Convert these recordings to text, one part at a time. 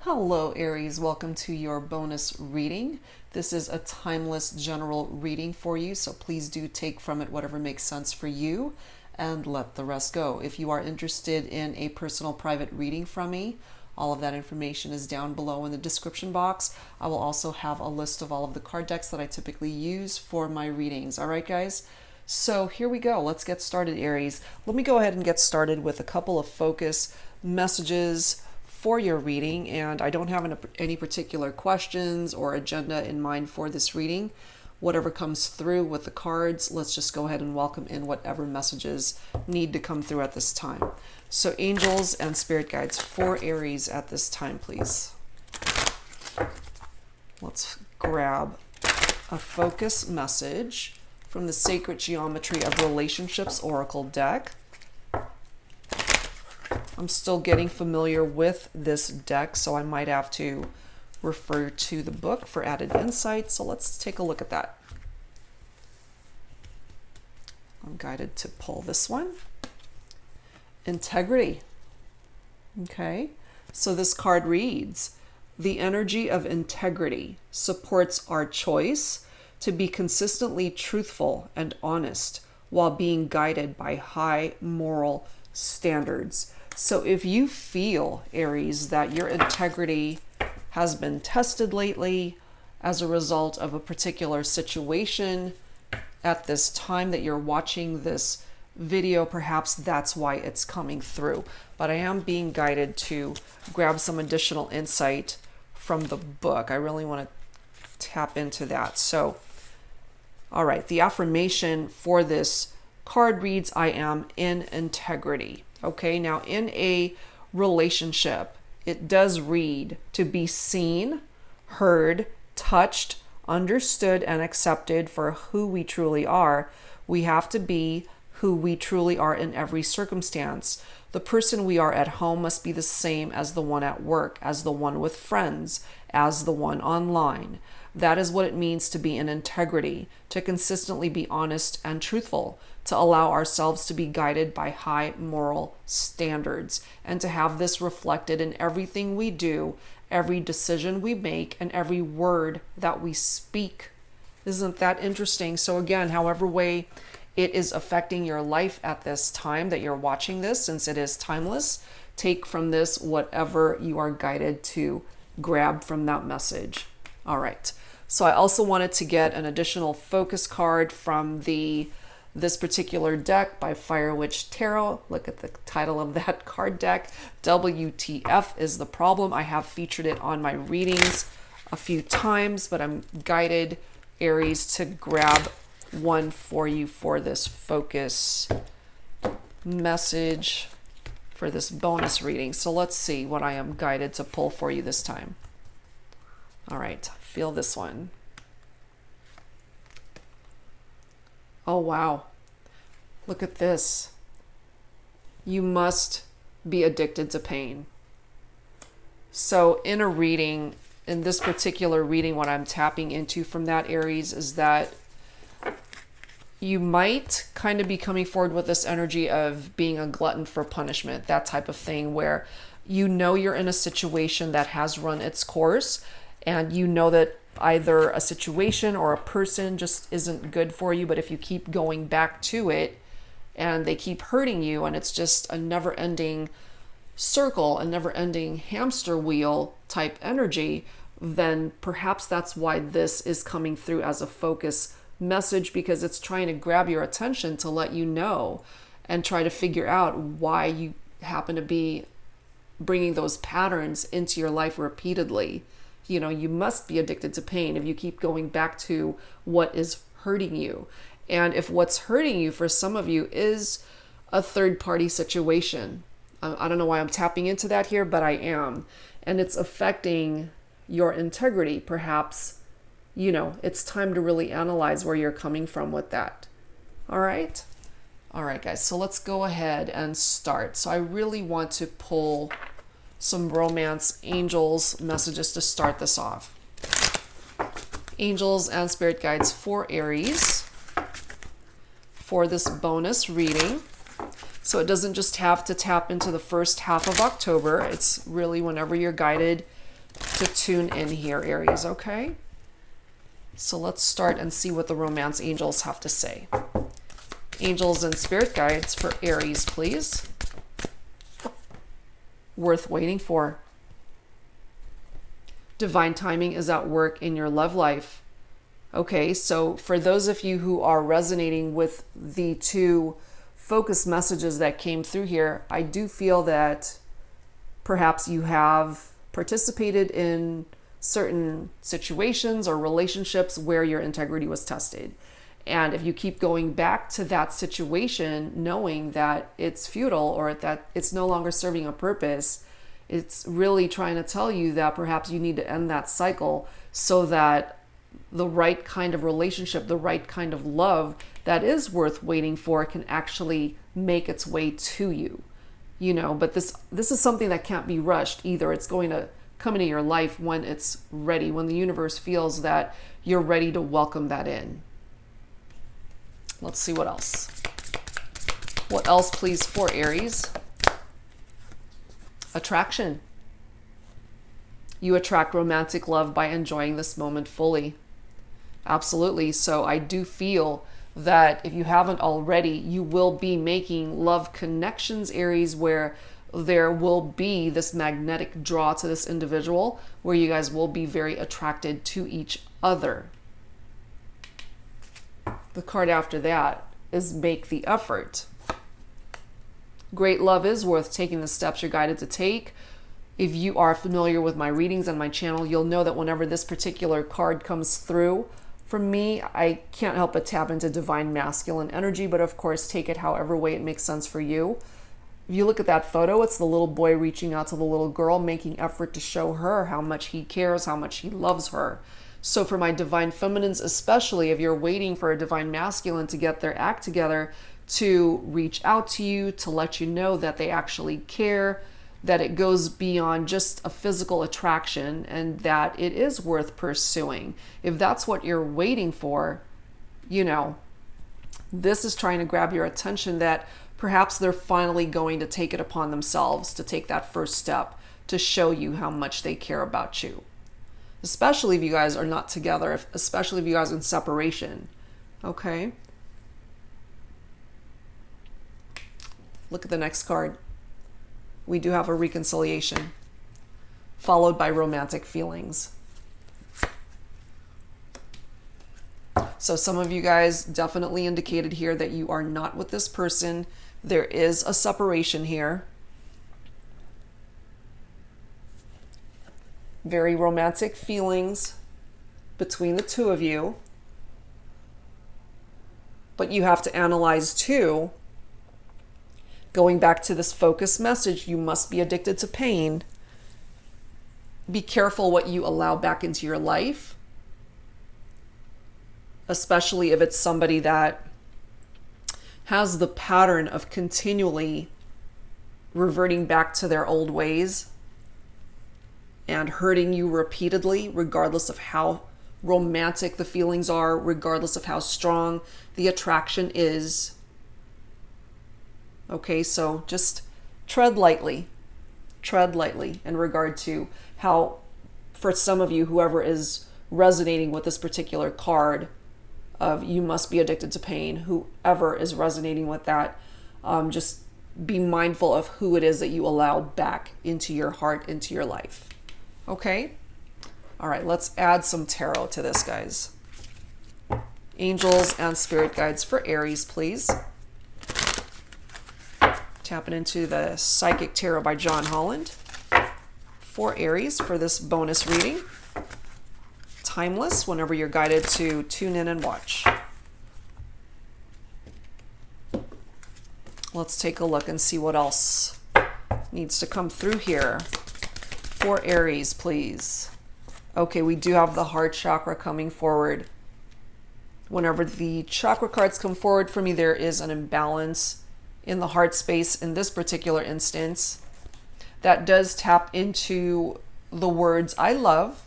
Hello Aries, welcome to your bonus reading. This is a timeless general reading for you, so please do take from it whatever makes sense for you and let the rest go. If you are interested in a personal private reading from me, all of that information is down below in the description box. I will also have a list of all of the card decks that I typically use for my readings. All right, guys? So here we go. Let's get started, Aries. Let me go ahead and get started with a couple of focus messages for your reading, and I don't have any particular questions or agenda in mind for this reading. Whatever comes through with the cards, let's just go ahead and welcome in whatever messages need to come through at this time. So angels and spirit guides for Aries at this time, please. Let's grab a focus message from the Sacred Geometry of Relationships Oracle deck. I'm still getting familiar with this deck, so I might have to refer to the book for added insight. So let's take a look at that. I'm guided to pull this one. Integrity. Okay, so this card reads, the energy of integrity supports our choice to be consistently truthful and honest while being guided by high moral standards. So if you feel, Aries, that your integrity has been tested lately as a result of a particular situation at this time that you're watching this video, perhaps that's why it's coming through. But I am being guided to grab some additional insight from the book. I really want to tap into that. So, all right, the affirmation for this card reads, I am in integrity. Okay, now in a relationship, it does read to be seen, heard, touched, understood, and accepted for who we truly are. We have to be who we truly are in every circumstance. The person we are at home must be the same as the one at work, as the one with friends, as the one online. That is what it means to be in integrity, to consistently be honest and truthful, to allow ourselves to be guided by high moral standards, and to have this reflected in everything we do, every decision we make, and every word that we speak. Isn't that interesting? So again, however way it is affecting your life at this time that you're watching this, since it is timeless, take from this whatever you are guided to grab from that message. All right. So I also wanted to get an additional focus card from this particular deck by Waite Tarot. Look at the title of that card deck. WTF is the problem. I have featured it on my readings a few times, but I'm guided, Aries, to grab one for you for this focus message for this bonus reading. So let's see what I am guided to pull for you this time. All right, feel this one. Oh, wow. Look at this. You must be addicted to pain. So in a reading, in this particular reading, what I'm tapping into from that, Aries, is that you might kind of be coming forward with this energy of being a glutton for punishment, that type of thing, where you know you're in a situation that has run its course, and you know that either a situation or a person just isn't good for you, but if you keep going back to it and they keep hurting you, and it's just a never-ending circle, a never-ending hamster wheel type energy, then perhaps that's why this is coming through as a focus message, because it's trying to grab your attention to let you know and try to figure out why you happen to be bringing those patterns into your life repeatedly. You know, you must be addicted to pain if you keep going back to what is hurting you. And if what's hurting you for some of you is a third-party situation, I don't know why I'm tapping into that here, but I am. And it's affecting your integrity. Perhaps, you know, it's time to really analyze where you're coming from with that. All right? All right, guys. So let's go ahead and start. So I really want to pull some romance angels messages to start this off. Angels and spirit guides for Aries for this bonus reading. So it doesn't just have to tap into the first half of October. It's really whenever you're guided to tune in here, Aries, okay? So let's start and see what the romance angels have to say. Angels and spirit guides for Aries, please. Worth waiting for. Divine timing is at work in your love life. Okay, so for those of you who are resonating with the two focus messages that came through here, I do feel that perhaps you have participated in certain situations or relationships where your integrity was tested. And if you keep going back to that situation, knowing that it's futile or that it's no longer serving a purpose, it's really trying to tell you that perhaps you need to end that cycle so that the right kind of relationship, the right kind of love that is worth waiting for can actually make its way to you. You know, but this is something that can't be rushed either. It's going to come into your life when it's ready, when the universe feels that you're ready to welcome that in. Let's see what else. What else, please, for Aries? Attraction. You attract romantic love by enjoying this moment fully. Absolutely. So I do feel that if you haven't already, you will be making love connections, Aries, where there will be this magnetic draw to this individual, where you guys will be very attracted to each other. The card after that is make the effort. Great love is worth taking the steps you're guided to take. If you are familiar with my readings on my channel, you'll know that whenever this particular card comes through, for me, I can't help but tap into divine masculine energy, but of course, take it however way it makes sense for you. If you look at that photo, it's the little boy reaching out to the little girl, making effort to show her how much he cares, how much he loves her. So for my divine feminines, especially if you're waiting for a divine masculine to get their act together, to reach out to you, to let you know that they actually care, that it goes beyond just a physical attraction, and that it is worth pursuing. If that's what you're waiting for, you know, this is trying to grab your attention, that perhaps they're finally going to take it upon themselves to take that first step to show you how much they care about you. Especially if you guys are not together, especially if you guys are in separation. Okay? Look at the next card. We do have a reconciliation, followed by romantic feelings. So some of you guys definitely indicated here that you are not with this person. There is a separation here. Very romantic feelings between the two of you. But you have to analyze too, going back to this focus message, you must be addicted to pain. Be careful what you allow back into your life, especially if it's somebody that has the pattern of continually reverting back to their old ways and hurting you repeatedly, regardless of how romantic the feelings are, regardless of how strong the attraction is. Okay, so just tread lightly in regard to how, for some of you, whoever is resonating with this particular card of you must be addicted to pain, whoever is resonating with that, just be mindful of who it is that you allow back into your heart, into your life. Okay? All right, let's add some tarot to this, guys. Angels and spirit guides for Aries, please. Tapping into the Psychic Tarot by John Holland for Aries for this bonus reading. Timeless, whenever you're guided to tune in and watch. Let's take a look and see what else needs to come through here for Aries, please. Okay, we do have the heart chakra coming forward. Whenever the chakra cards come forward for me, there is an imbalance in the heart space in this particular instance. That does tap into the words I love,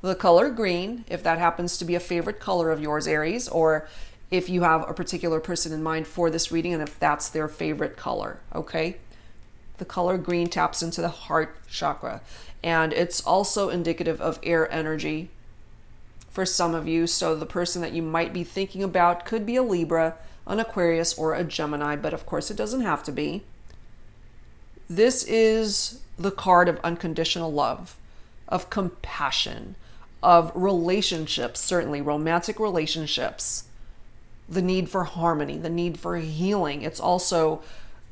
the color green, if that happens to be a favorite color of yours, Aries, or if you have a particular person in mind for this reading and if that's their favorite color, okay? The color green taps into the heart chakra, and it's also indicative of air energy for some of you. So the person that you might be thinking about could be a Libra, an Aquarius, or a Gemini, but of course it doesn't have to be. This is the card of unconditional love, of compassion, of relationships, certainly romantic relationships, the need for harmony, the need for healing. It's also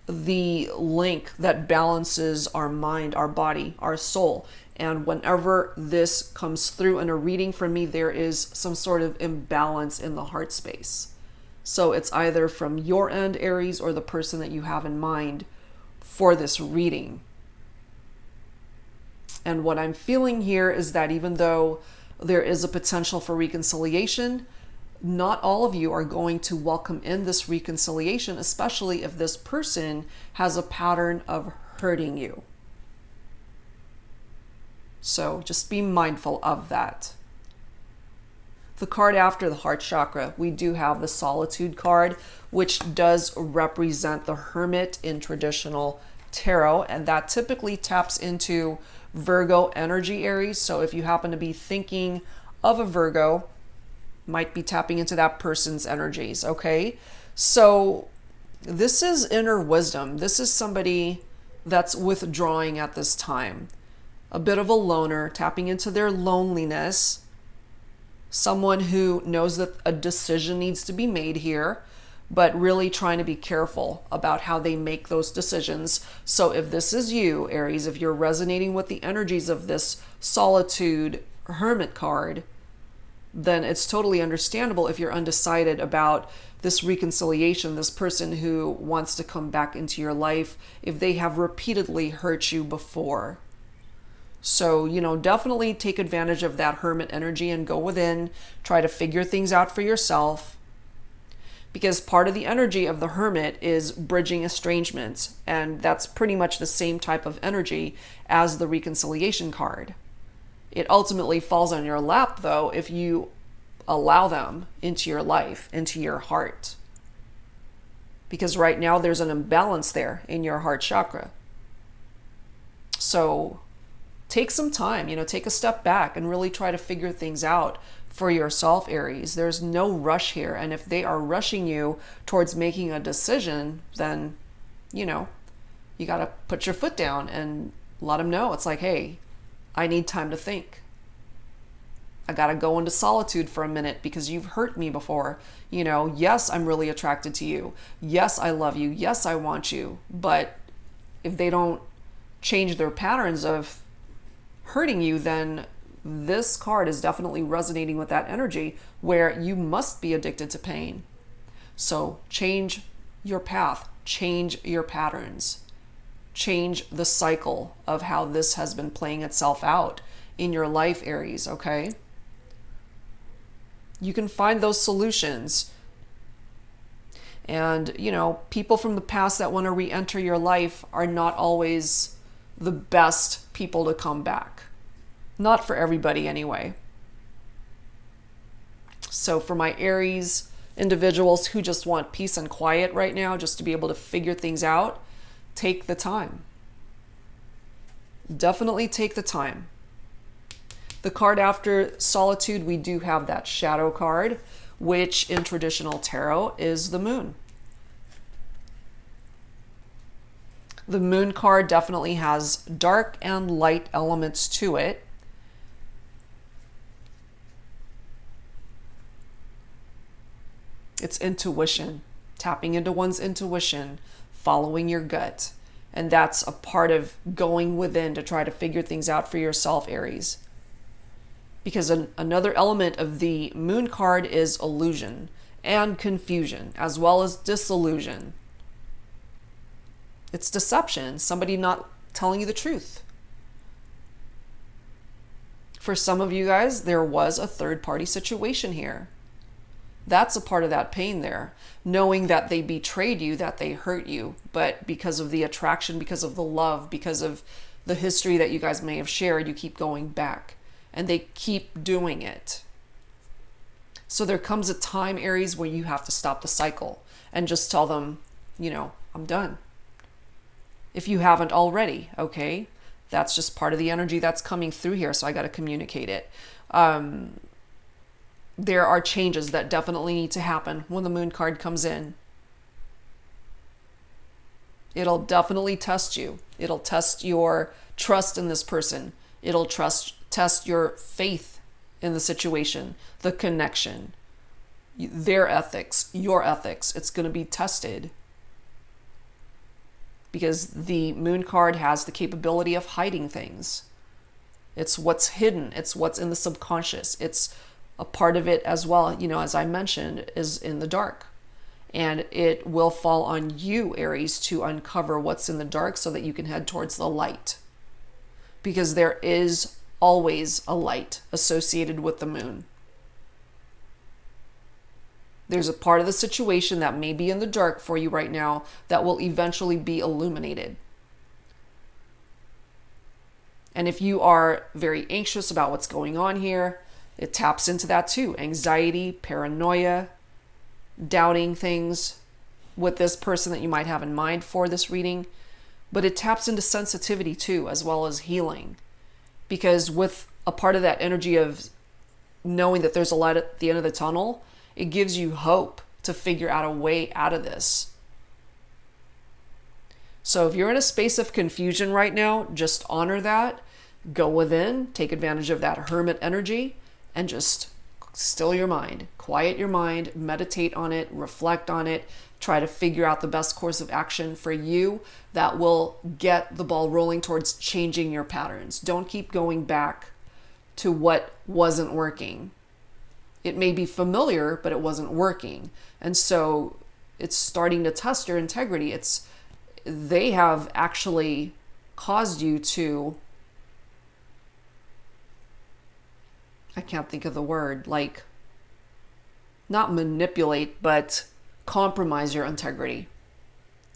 the link that balances our mind, our body, our soul. And whenever this comes through in a reading from me, there is some sort of imbalance in the heart space. So it's either from your end, Aries, or the person that you have in mind for this reading. And what I'm feeling here is that even though there is a potential for reconciliation, not all of you are going to welcome in this reconciliation, especially if this person has a pattern of hurting you. So just be mindful of that. The card after the heart chakra, we do have the Solitude card, which does represent the Hermit in traditional tarot, and that typically taps into Virgo energy, Aries. So if you happen to be thinking of a Virgo, might be tapping into that person's energies, okay? So this is inner wisdom. This is somebody that's withdrawing at this time. A bit of a loner, tapping into their loneliness. Someone who knows that a decision needs to be made here, but really trying to be careful about how they make those decisions. So if this is you, Aries, if you're resonating with the energies of this Solitude Hermit card, then it's totally understandable if you're undecided about this reconciliation, this person who wants to come back into your life, if they have repeatedly hurt you before. So, definitely take advantage of that Hermit energy and go within, try to figure things out for yourself. Because part of the energy of the Hermit is bridging estrangements, and that's pretty much the same type of energy as the reconciliation card. It ultimately falls on your lap, though, if you allow them into your life, into your heart. Because right now there's an imbalance there in your heart chakra. So take some time, take a step back and really try to figure things out for yourself, Aries. There's no rush here. And if they are rushing you towards making a decision, then, you got to put your foot down and let them know. It's like, hey, I need time to think. I got to go into solitude for a minute because you've hurt me before. Yes, I'm really attracted to you. Yes, I love you. Yes, I want you. But if they don't change their patterns of hurting you, then this card is definitely resonating with that energy where you must be addicted to pain. So change your path, change your patterns. Change the cycle of how this has been playing itself out in your life, Aries, okay? You can find those solutions. And, people from the past that want to re-enter your life are not always the best people to come back. Not for everybody, anyway. So for my Aries individuals who just want peace and quiet right now, just to be able to figure things out, take the time. Definitely take the time. The card after Solitude, we do have that Shadow card, which in traditional tarot is the Moon. The Moon card definitely has dark and light elements to it. It's intuition, tapping into one's intuition, following your gut. And that's a part of going within to try to figure things out for yourself, Aries. Because another element of the Moon card is illusion and confusion, as well as disillusion. It's deception, somebody not telling you the truth. For some of you guys, there was a third-party situation here. That's a part of that pain there, knowing that they betrayed you, that they hurt you, but because of the attraction, because of the love, because of the history that you guys may have shared, you keep going back, and they keep doing it. So there comes a time, Aries, where you have to stop the cycle and just tell them, I'm done. if you haven't already, okay? That's just part of the energy that's coming through here, so I got to communicate it. There are changes that definitely need to happen when the moon card comes in. It'll definitely test you. It'll test your trust in this person. It'll test your faith in the situation, the connection, their ethics, your ethics. It's going to be tested because the moon card has the capability of hiding things. It's what's hidden. It's what's in the subconscious. It's a part of it as well, you know, as I mentioned, is in the dark. And it will fall on you, Aries, to uncover what's in the dark so that you can head towards the light. Because there is always a light associated with the moon. There's a part of the situation that may be in the dark for you right now that will eventually be illuminated. And if you are very anxious about what's going on here, it taps into that too. Anxiety, paranoia, doubting things with this person that you might have in mind for this reading. But it taps into sensitivity too, as well as healing. Because with a part of that energy of knowing that there's a light at the end of the tunnel, it gives you hope to figure out a way out of this. So if you're in a space of confusion right now, just honor that. Go within, take advantage of that hermit energy, and just still your mind. Quiet your mind, meditate on it, reflect on it, try to figure out the best course of action for you that will get the ball rolling towards changing your patterns. Don't keep going back to what wasn't working. It may be familiar, but it wasn't working. And so it's starting to test your integrity. They have actually caused you to, I can't think of the word, like not manipulate, but compromise your integrity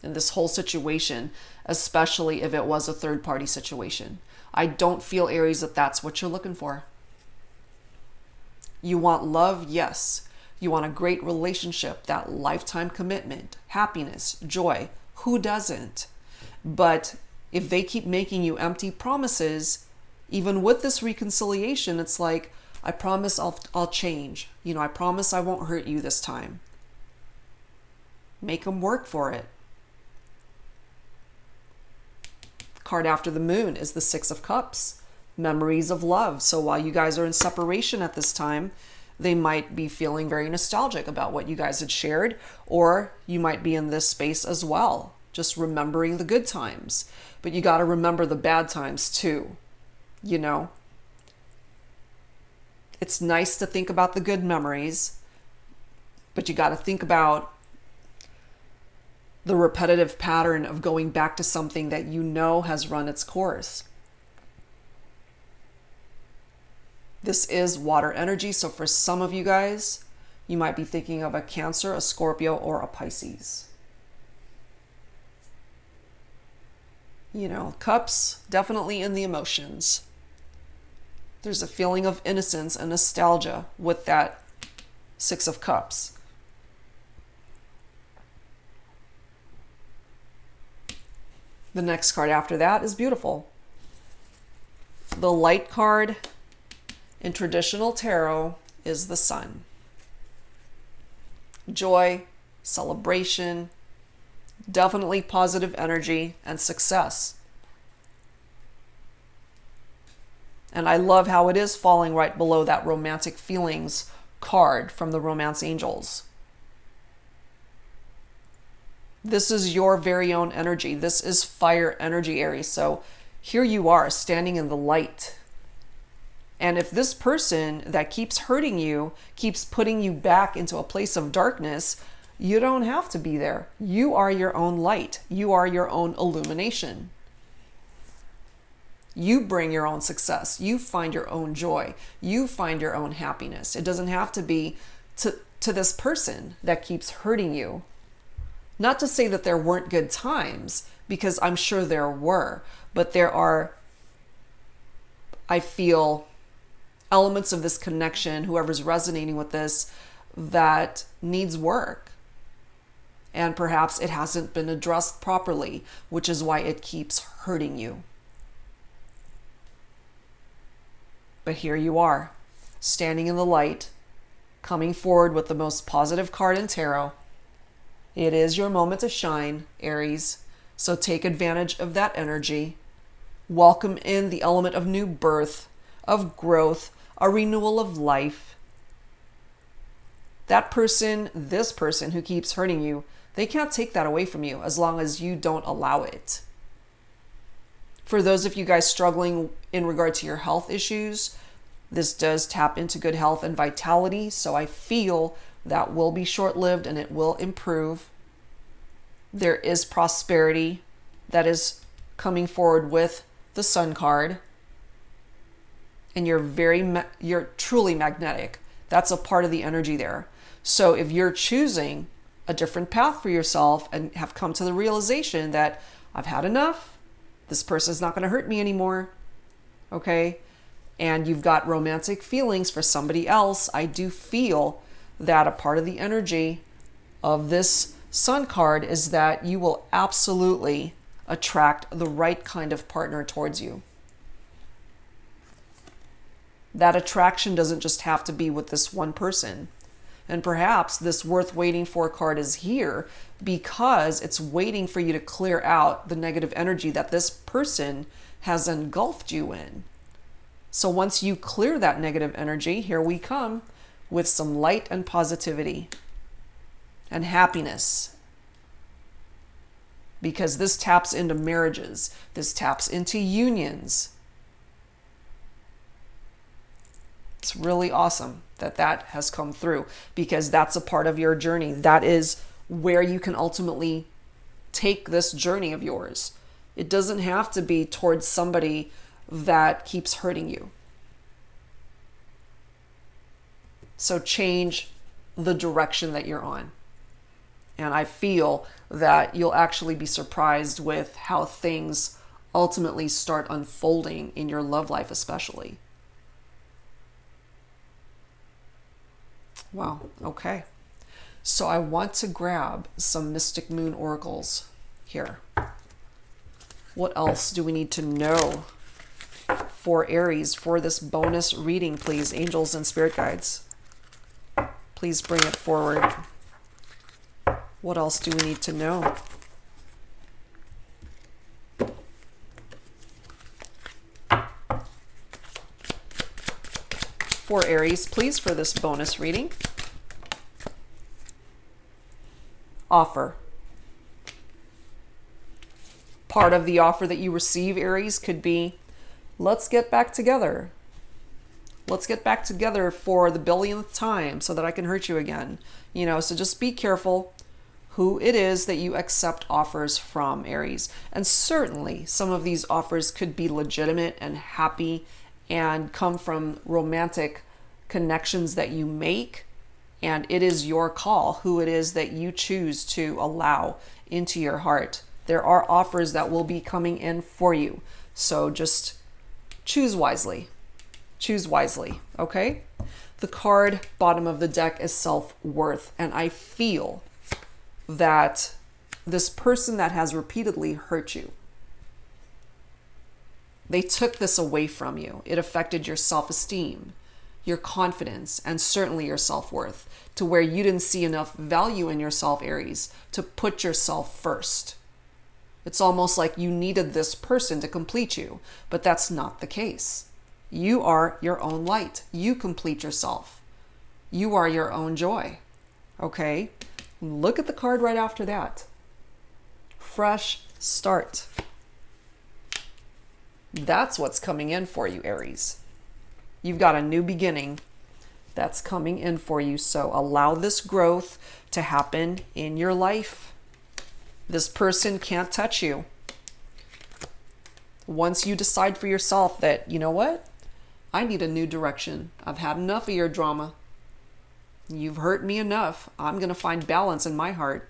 in this whole situation, especially if it was a third-party situation. I don't feel, Aries, that that's what you're looking for. You want love? Yes. You want a great relationship, that lifetime commitment, happiness, joy. Who doesn't? But if they keep making you empty promises, even with this reconciliation, it's like, I promise I'll change. You know, I promise I won't hurt you this time. Make them work for it. Card after the moon is the Six of Cups. Memories of love. So while you guys are in separation at this time, they might be feeling very nostalgic about what you guys had shared, or you might be in this space as well, just remembering the good times. But you got to remember the bad times too, you know? It's nice to think about the good memories, but you got to think about the repetitive pattern of going back to something that you know has run its course. This is water energy, so for some of you guys, you might be thinking of a Cancer, a Scorpio, or a Pisces. You know, cups, definitely in the emotions. There's a feeling of innocence and nostalgia with that Six of Cups. The next card after that is beautiful. The light card in traditional tarot is the Sun. Joy, celebration, definitely positive energy and success. And I love how it is falling right below that romantic feelings card from the Romance Angels. This is your very own energy. This is fire energy, Aries. So here you are standing in the light. And if this person that keeps hurting you, keeps putting you back into a place of darkness, you don't have to be there. You are your own light. You are your own illumination. You bring your own success. You find your own joy. You find your own happiness. It doesn't have to be to this person that keeps hurting you. Not to say that there weren't good times, because I'm sure there were, but there are, I feel, elements of this connection, whoever's resonating with this, that needs work. And perhaps it hasn't been addressed properly, which is why it keeps hurting you. But here you are, standing in the light, coming forward with the most positive card in tarot. It is your moment to shine, Aries. So take advantage of that energy. Welcome in the element of new birth, of growth, a renewal of life. That person, this person who keeps hurting you, they can't take that away from you as long as you don't allow it. For those of you guys struggling in regard to your health issues, this does tap into good health and vitality. So I feel that will be short-lived and it will improve. There is prosperity that is coming forward with the Sun card. And you're truly magnetic. That's a part of the energy there. So if you're choosing a different path for yourself and have come to the realization that I've had enough, this person's not going to hurt me anymore, okay? And you've got romantic feelings for somebody else, I do feel that a part of the energy of this Sun card is that you will absolutely attract the right kind of partner towards you. That attraction doesn't just have to be with this one person. And perhaps this worth waiting for card is here because it's waiting for you to clear out the negative energy that this person has engulfed you in. So once you clear that negative energy, here we come with some light and positivity and happiness. Because this taps into marriages. This taps into unions. It's really awesome that that has come through because that's a part of your journey. That is where you can ultimately take this journey of yours. It doesn't have to be towards somebody that keeps hurting you. So change the direction that you're on. And I feel that you'll actually be surprised with how things ultimately start unfolding in your love life especially. Wow, okay. So I want to grab some Mystic Moon oracles here. What else do we need to know for Aries for this bonus reading, please? Angels and spirit guides, please bring it forward. What else do we need to know? For Aries, please, for this bonus reading. Offer. Part of the offer that you receive, Aries, could be, let's get back together. Let's get back together for the billionth time so that I can hurt you again. You know, so just be careful who it is that you accept offers from, Aries. And certainly some of these offers could be legitimate and happy and come from romantic connections that you make. And it is your call who it is that you choose to allow into your heart. There are offers that will be coming in for you. So just choose wisely. Choose wisely, okay? The card bottom of the deck is self-worth. And I feel that this person that has repeatedly hurt you, they took this away from you. It affected your self-esteem, your confidence, and certainly your self-worth, to where you didn't see enough value in yourself, Aries, to put yourself first. It's almost like you needed this person to complete you, but that's not the case. You are your own light. You complete yourself. You are your own joy. Okay? Look at the card right after that. Fresh start. That's what's coming in for you, Aries. You've got a new beginning that's coming in for you. So allow this growth to happen in your life. This person can't touch you. Once you decide for yourself that, you know what? I need a new direction. I've had enough of your drama. You've hurt me enough. I'm going to find balance in my heart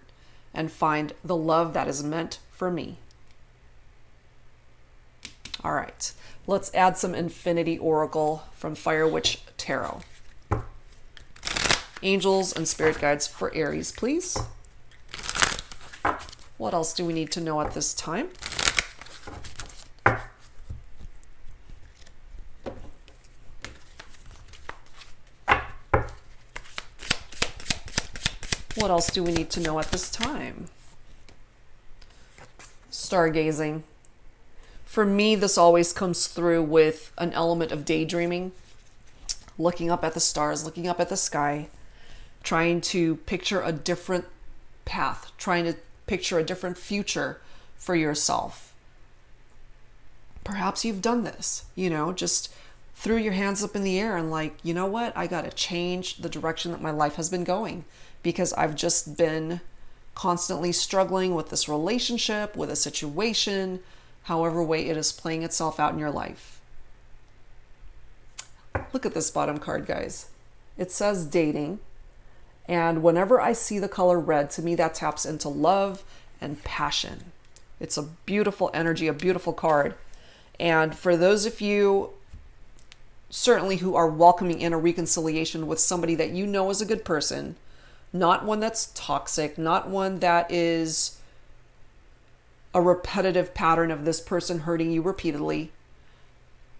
and find the love that is meant for me. All right, let's add some Infinity Oracle from Fire Witch Tarot. Angels and spirit guides for Aries, please. What else do we need to know at this time? What else do we need to know at this time? Stargazing. For me, this always comes through with an element of daydreaming, looking up at the stars, looking up at the sky, trying to picture a different path, trying to picture a different future for yourself. Perhaps you've done this, just threw your hands up in the air and like, you know what? I got to change the direction that my life has been going because I've just been constantly struggling with this relationship, with a situation, however way it is playing itself out in your life. Look at this bottom card, guys. It says dating. And whenever I see the color red, to me that taps into love and passion. It's a beautiful energy, a beautiful card. And for those of you certainly who are welcoming in a reconciliation with somebody that you know is a good person, not one that's toxic, not one that is a repetitive pattern of this person hurting you repeatedly.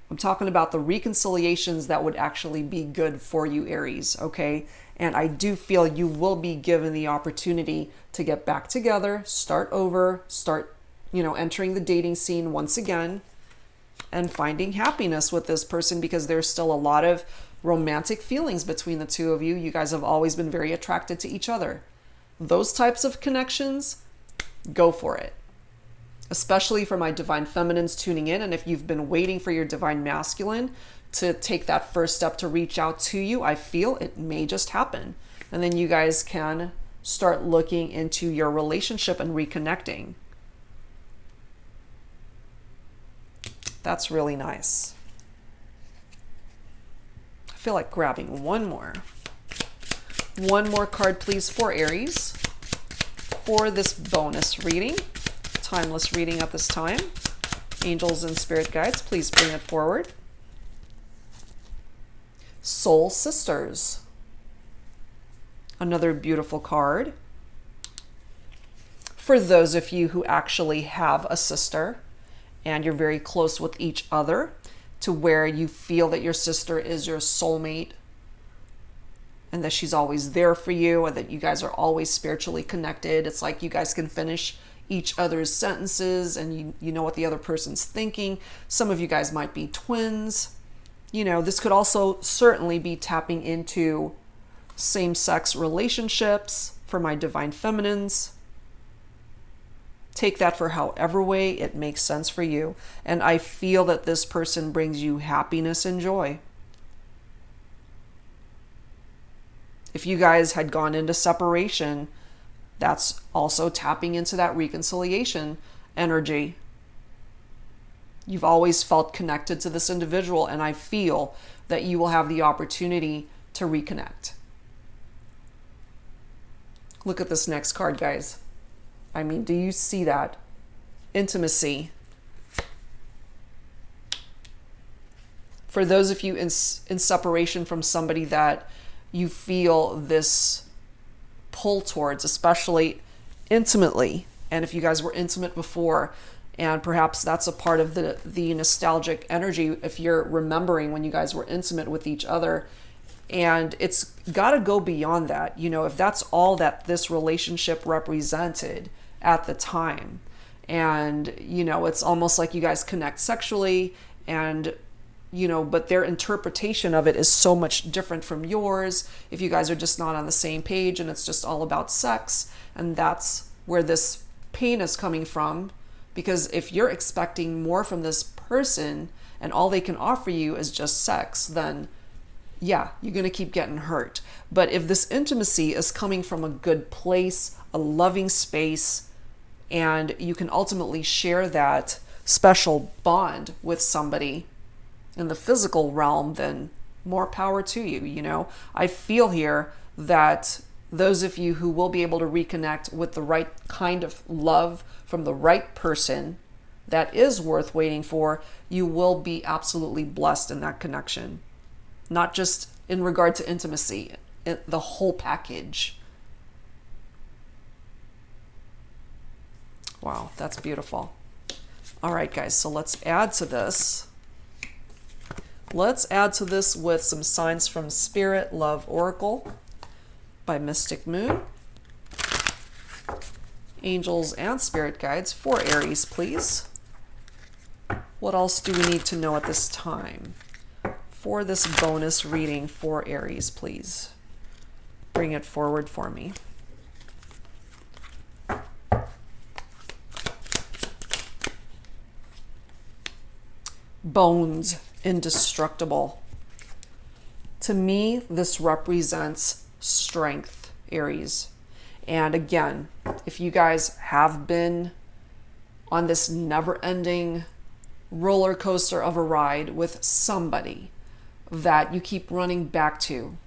I'm talking about the reconciliations that would actually be good for you, Aries, okay? And I do feel you will be given the opportunity to get back together, start over, start, entering the dating scene once again and finding happiness with this person because there's still a lot of romantic feelings between the two of you. You guys have always been very attracted to each other. Those types of connections, go for it. Especially for my divine feminines tuning in. And if you've been waiting for your divine masculine to take that first step to reach out to you, I feel it may just happen. And then you guys can start looking into your relationship and reconnecting. That's really nice. I feel like grabbing one more. One more card, please, for Aries for this bonus reading. Timeless reading at this time. Angels and spirit guides, please bring it forward. Soul Sisters. Another beautiful card. For those of you who actually have a sister and you're very close with each other to where you feel that your sister is your soulmate and that she's always there for you and that you guys are always spiritually connected. It's like you guys can finish each other's sentences and you know what the other person's thinking. Some of you guys might be twins. This could also certainly be tapping into same-sex relationships for my divine feminines. Take that for however way it makes sense for you. And I feel that this person brings you happiness and joy. If you guys had gone into separation, that's also tapping into that reconciliation energy. You've always felt connected to this individual, and I feel that you will have the opportunity to reconnect. Look at this next card, guys. I mean, do you see that? Intimacy. For those of you in separation from somebody that you feel this pull towards, especially intimately, and if you guys were intimate before, and perhaps that's a part of the nostalgic energy if you're remembering when you guys were intimate with each other. And it's got to go beyond that. If that's all that this relationship represented at the time, and it's almost like you guys connect sexually, and but their interpretation of it is so much different from yours. If you guys are just not on the same page and it's just all about sex, and that's where this pain is coming from. Because if you're expecting more from this person and all they can offer you is just sex, then yeah, you're going to keep getting hurt. But if this intimacy is coming from a good place, a loving space, and you can ultimately share that special bond with somebody in the physical realm, then more power to you. I feel here that those of you who will be able to reconnect with the right kind of love from the right person that is worth waiting for, you will be absolutely blessed in that connection. Not just in regard to intimacy, the whole package. Wow, that's beautiful. All right, guys, so let's add to this. Let's add to this with some signs from Spirit Love Oracle by Mystic Moon. Angels and spirit guides for Aries, please. What else do we need to know at this time for this bonus reading for Aries, please? Bring it forward for me. Bones, indestructible. To me, this represents strength, Aries. And again, if you guys have been on this never-ending roller coaster of a ride with somebody that you keep running back to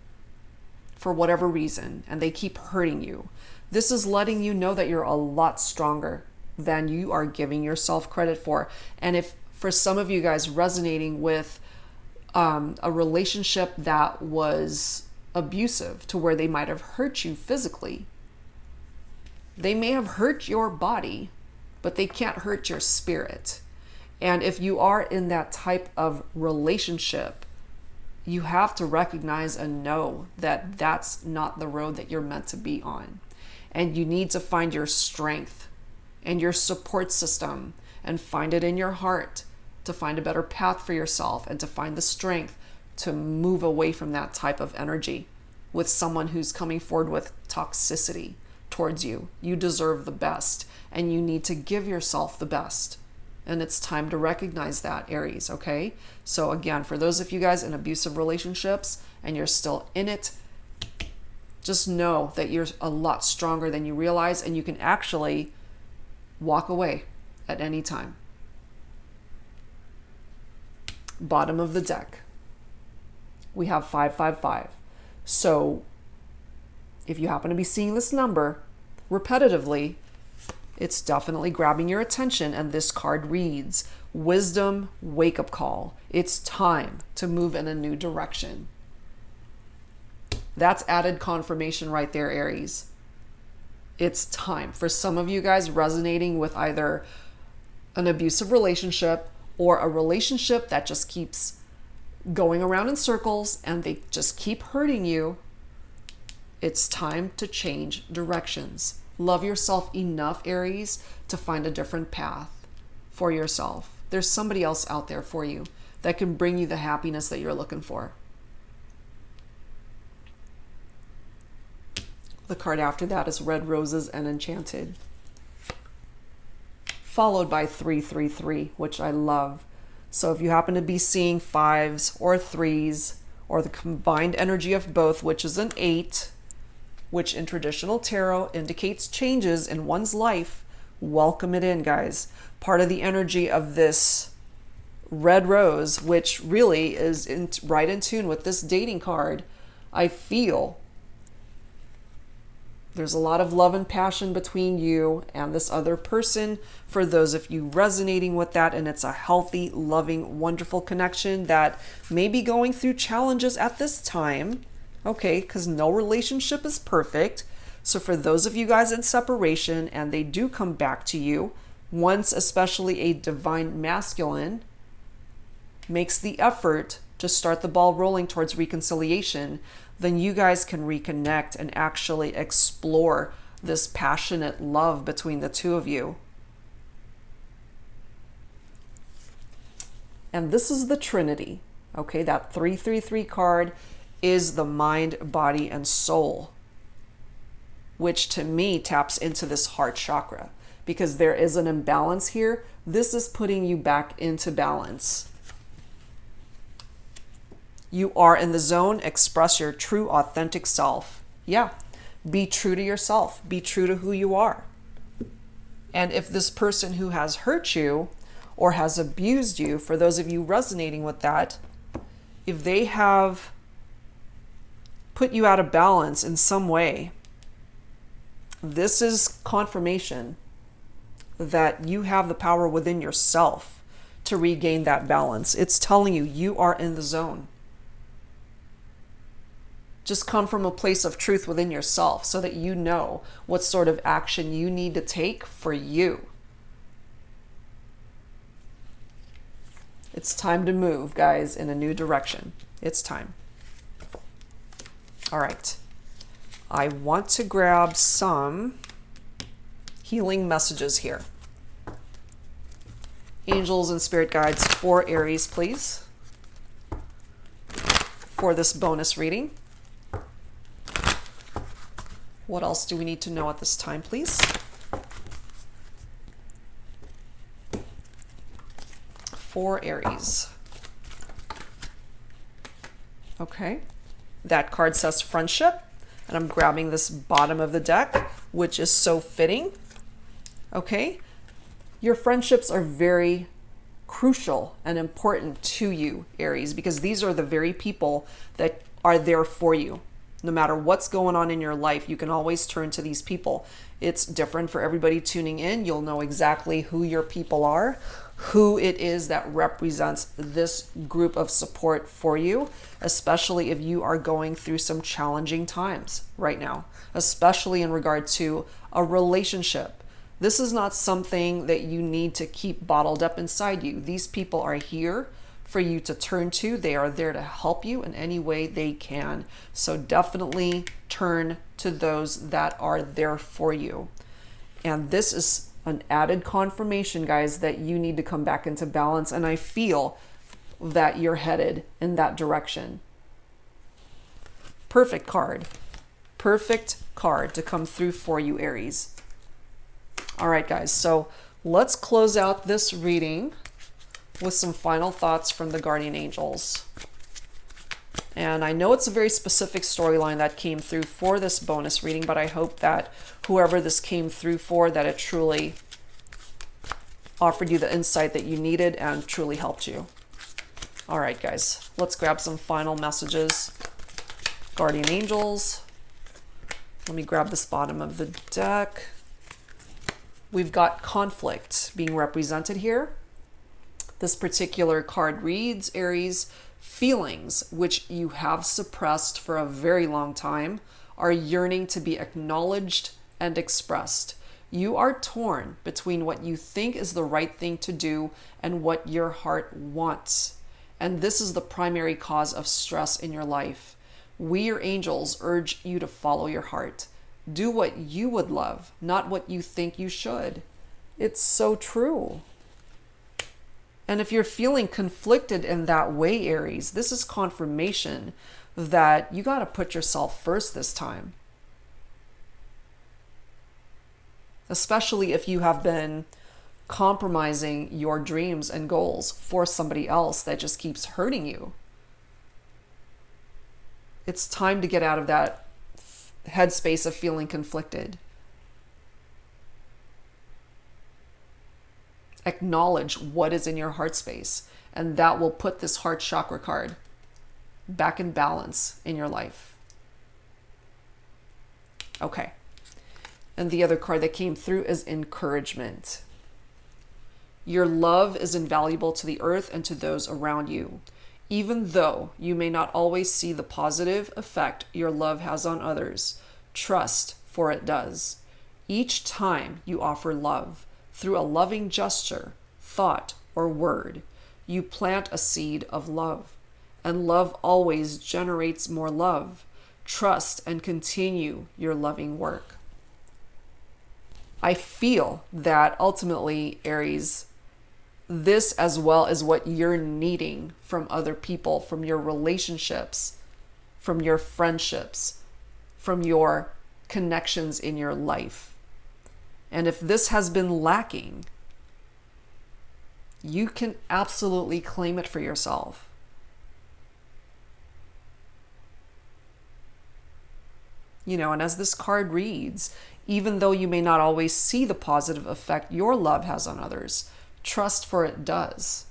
for whatever reason, and they keep hurting you, this is letting you know that you're a lot stronger than you are giving yourself credit for. And if for some of you guys resonating with a relationship that was abusive to where they might have hurt you physically, they may have hurt your body, but they can't hurt your spirit. And if you are in that type of relationship, you have to recognize and know that that's not the road that you're meant to be on. And you need to find your strength and your support system and find it in your heart to find a better path for yourself and to find the strength to move away from that type of energy with someone who's coming forward with toxicity towards you. You deserve the best and you need to give yourself the best. And it's time to recognize that, Aries, okay? So again, for those of you guys in abusive relationships and you're still in it, just know that you're a lot stronger than you realize and you can actually walk away at any time. Bottom of the deck, we have 555. So if you happen to be seeing this number repetitively, it's definitely grabbing your attention, and this card reads, Wisdom Wake-Up Call. It's time to move in a new direction. That's added confirmation right there, Aries. It's time. For some of you guys resonating with either an abusive relationship or a relationship that just keeps going around in circles and they just keep hurting you, it's time to change directions. Love yourself enough, Aries, to find a different path for yourself. There's somebody else out there for you that can bring you the happiness that you're looking for. The card after that is Red Roses and Enchanted, followed by 333, which I love. So if you happen to be seeing 5s or 3s or the combined energy of both, which is an 8, which in traditional tarot indicates changes in one's life, welcome it in, guys. Part of the energy of this red rose, which really is right in tune with this dating card, I feel there's a lot of love and passion between you and this other person. For those of you resonating with that, and it's a healthy, loving, wonderful connection that may be going through challenges at this time. Okay, because no relationship is perfect. So for those of you guys in separation and they do come back to you, once especially a divine masculine makes the effort to start the ball rolling towards reconciliation, then you guys can reconnect and actually explore this passionate love between the two of you. And this is the Trinity. Okay, that 333 card is the mind, body, and soul, which to me taps into this heart chakra, because there is an imbalance here. This is putting you back into balance. You are in the zone. Express your true, authentic self. Yeah, be true to yourself. Be true to who you are. And if this person who has hurt you or has abused you, for those of you resonating with that, if they have put you out of balance in some way, this is confirmation that you have the power within yourself to regain that balance. It's telling you you are in the zone. Just come from a place of truth within yourself so that you know what sort of action you need to take for you. It's time to move, guys, in a new direction. It's time. All right. I want to grab some healing messages here. Angels and spirit guides for Aries, please, for this bonus reading. What else do we need to know at this time, please? For Aries. Okay. That card says friendship, and I'm grabbing this bottom of the deck, which is so fitting. Okay. Your friendships are very crucial and important to you, Aries, because these are the very people that are there for you. No matter what's going on in your life, you can always turn to these people. It's different for everybody tuning in. You'll know exactly who your people are, who it is that represents this group of support for you, especially if you are going through some challenging times right now, especially in regard to a relationship. This is not something that you need to keep bottled up inside you. These people are here for you to turn to. They are there to help you in any way they can. So definitely turn to those that are there for you. And this is an added confirmation, guys, that you need to come back into balance. And I feel that you're headed in that direction. Perfect card. Perfect card to come through for you, Aries. All right, guys. So let's close out this reading with some final thoughts from the guardian angels. And I know it's a very specific storyline that came through for this bonus reading, but I hope that whoever this came through for, that it truly offered you the insight that you needed and truly helped you. All right, guys, let's grab some final messages. Guardian angels. Let me grab this bottom of the deck. We've got conflict being represented here. This particular card reads, Aries, feelings which you have suppressed for a very long time are yearning to be acknowledged and expressed. You are torn between what you think is the right thing to do and what your heart wants. And this is the primary cause of stress in your life. We, your angels, urge you to follow your heart. Do what you would love, not what you think you should. It's so true. And if you're feeling conflicted in that way, Aries, this is confirmation that you got to put yourself first this time. Especially if you have been compromising your dreams and goals for somebody else that just keeps hurting you. It's time to get out of that headspace of feeling conflicted. Acknowledge what is in your heart space, and that will put this heart chakra card back in balance in your life. Okay. And the other card that came through is encouragement. Your love is invaluable to the earth and to those around you. Even though you may not always see the positive effect your love has on others, trust, for it does. Each time you offer love, through a loving gesture, thought, or word, you plant a seed of love. And love always generates more love. Trust and continue your loving work. I feel that ultimately, Aries, this as well is what you're needing from other people, from your relationships, from your friendships, from your connections in your life. And if this has been lacking, you can absolutely claim it for yourself. And as this card reads, even though you may not always see the positive effect your love has on others, trust, for it does.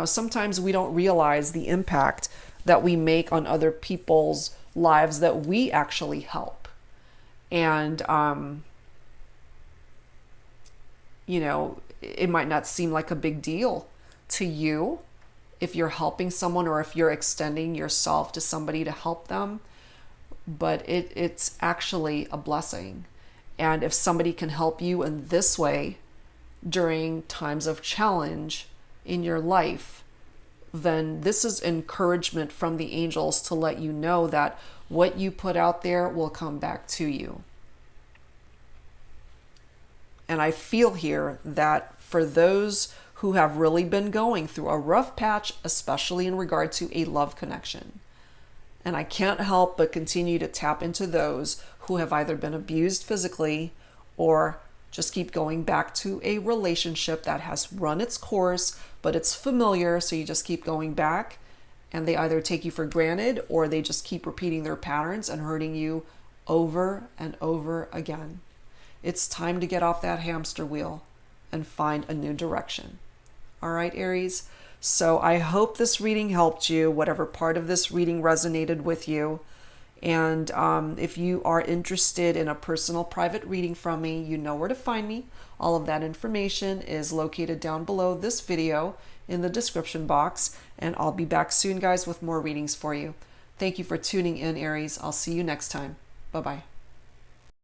Sometimes we don't realize the impact that we make on other people's lives that we actually help. And, it might not seem like a big deal to you if you're helping someone or if you're extending yourself to somebody to help them, but it's actually a blessing. And if somebody can help you in this way during times of challenge, in your life, then this is encouragement from the angels to let you know that what you put out there will come back to you. And I feel here that for those who have really been going through a rough patch, especially in regard to a love connection, and I can't help but continue to tap into those who have either been abused physically or just keep going back to a relationship that has run its course, but it's familiar, so you just keep going back, and they either take you for granted or they just keep repeating their patterns and hurting you over and over again. It's time to get off that hamster wheel and find a new direction. All right, Aries? So I hope this reading helped you, whatever part of this reading resonated with you. And if you are interested in a personal private reading from me, you know where to find me. All of that information is located down below this video in the description box. And I'll be back soon, guys, with more readings for you. Thank you for tuning in, Aries. I'll see you next time. Bye-bye.